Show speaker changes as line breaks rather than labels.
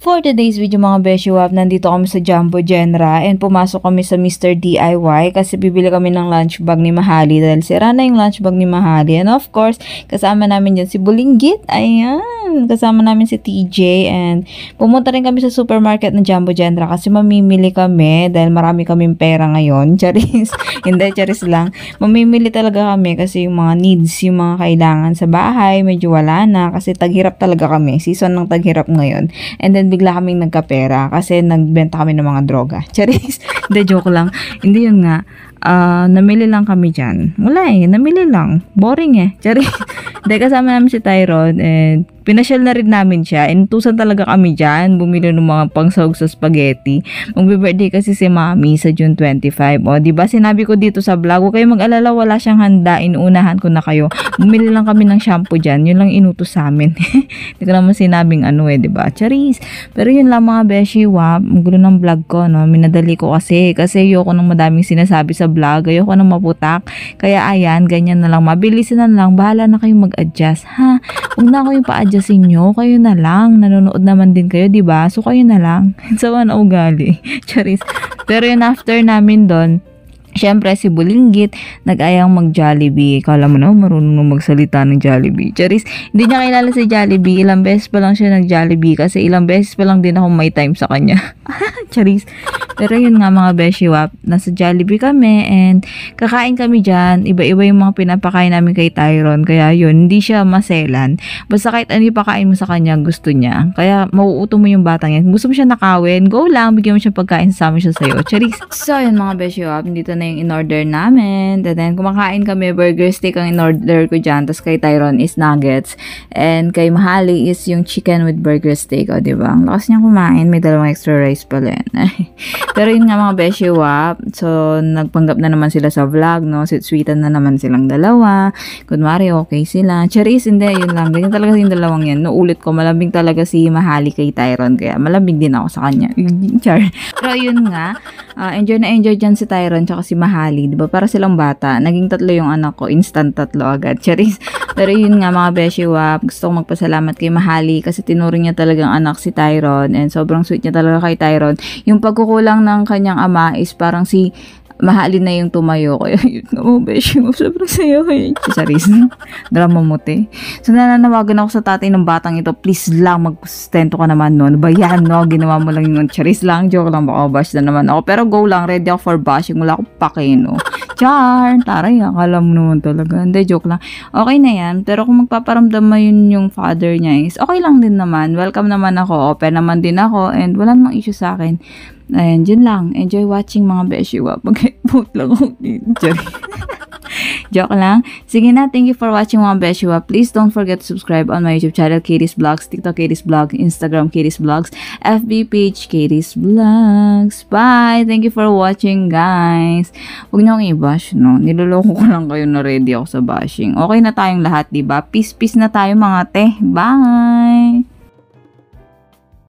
For today's video mga Beshiwap, nandito kami sa Jumbo Genera and pumasok kami sa Mr. DIY kasi bibili kami ng lunch bag ni Mahali dahil sira na yung lunch bag ni Mahali. And of course, kasama namin dyan si Bulinggit. Ayan, kasama namin si TJ and pumunta rin kami sa supermarket ng Jumbo Genera kasi mamimili kami dahil marami kaming pera ngayon. Charis, hindi, charis lang. Mamimili talaga kami kasi yung mga needs, yung mga kailangan sa bahay, medyo wala na kasi taghirap talaga kami. Season ng taghirap ngayon. And then bigla kaming nagkapera kasi nagbenta kami ng mga droga. Charis. Hindi, joke lang. Hindi yun nga. Namili lang kami dyan. Wala namili lang. Boring Charis. Hindi, kasama namin si Tyrone and pinasyal na rin namin siya. Inutusan talaga kami dyan. Bumili ng mga pangsahog sa spaghetti. Mag-birthday kasi si Mami sa June 25. O, diba sinabi ko dito sa vlog, huwag kayong mag-alala, wala siyang handa. Inuunahan ko na kayo. Bumili lang kami ng shampoo dyan. Yun lang inutos sa amin. Hindi ko naman sinabing diba? Charis. Pero yun lang mga beshi, ang gulo ng vlog ko, no? Minadali ko kasi ayoko ng madaming sinasabi sa vlog. Ayoko ng maputak. Kaya ayan, ganyan na lang. Mabilisan na lang. Bahala na kayong mag-adjust. Ha? Huwag na ako yung pa-adjustin nyo. Kayo na lang. Nanonood naman din kayo, diba? So, kayo na lang. Sama na ugali. Charis. Pero yun, after namin doon, syempre, si Bulinggit, nag-ayang mag-Jollibee. Kala mo na, marunong magsalita ng Jollibee. Charis, hindi niya kilala si Jollibee. Ilang beses pa lang siya nag-Jollibee kasi ilang beses pa lang din ako may time sa kanya. Charis. Pero yun nga mga beshiwap, nasa Jollibee kami and kakain kami dyan. Iba-iba yung mga pinapakain namin kay Tyrone. Kaya yun, hindi siya maselan. Basta kahit ano ipakain mo sa kanya, gusto niya. Kaya mauuto mo yung batang yan. Gusto mo siya nakawin, go lang, bigyan mo siya pagkain, sama siya sa'yo. Charis. So yun mga beshiwap, dito na yung in-order namin. And then, kumakain kami, burger steak ang in-order ko dyan. Tapos kay Tyrone is nuggets. And kay Mahali is yung chicken with burger steak. O, diba? Ang lakas niya kumain. May dalawang extra rice pala yan. Pero yun nga mga beshiwap. So, nagpanggap na naman sila sa vlog, no? Sweetan na naman silang dalawa. Kunwari, okay sila. Charis, hindi. Yun lang. Ganyan talaga yung dalawang yan. Ulit ko, malambing talaga si Mahali kay Tyrone. Kaya malambing din ako sa kanya. Char. Pero yun nga, enjoy na enjoy dyan si Tyrone tsaka si Mahali, diba? Para silang bata. Naging tatlo yung anak ko. Instant tatlo agad. Charis. Pero yun nga mga beshiwap, gusto kong magpasalamat kay Mahali kasi tinuring niya talagang anak si Tyrone and sobrang sweet niya talaga kay Tyrone. Yung pagkukulang ng kanyang ama is parang si Mahali na yung tumayo. Kaya yun nga mga beshiwap, sobrang sayo kayo. Charis. Drama mo te. So nananawagan ako sa tatay ng batang ito, please lang mag-sustento ka naman no. Ano ba yan no? Ginawa mo lang yung Charis lang. Joke lang, baka bash na naman ako. Pero go lang, ready ako for bashing. Wala akong pake no. Char! Taray, akala mo naman talaga. Hindi, joke lang. Okay na yan. Pero kung magpaparamdam mo yun yung father niya is okay lang din naman. Welcome naman ako. Open naman din ako. And wala namang issue sa akin. Ayan, dyan lang. Enjoy watching mga beshiwap. Mag-vote lang ako dito. Joke lang. Sige na, thank you for watching mga beshiwap. Please don't forget to subscribe on my YouTube channel, Katie's Vlogs, TikTok, Katie's Vlog, Instagram, Katie's Vlogs, FB page, Katie's Vlogs. Bye! Thank you for watching, guys. Huwag niyo akong i-bash, no? Niloloko ko lang kayo na ready ako sa bashing. Okay na tayong lahat, diba? Peace, peace na tayo mga te. Bye!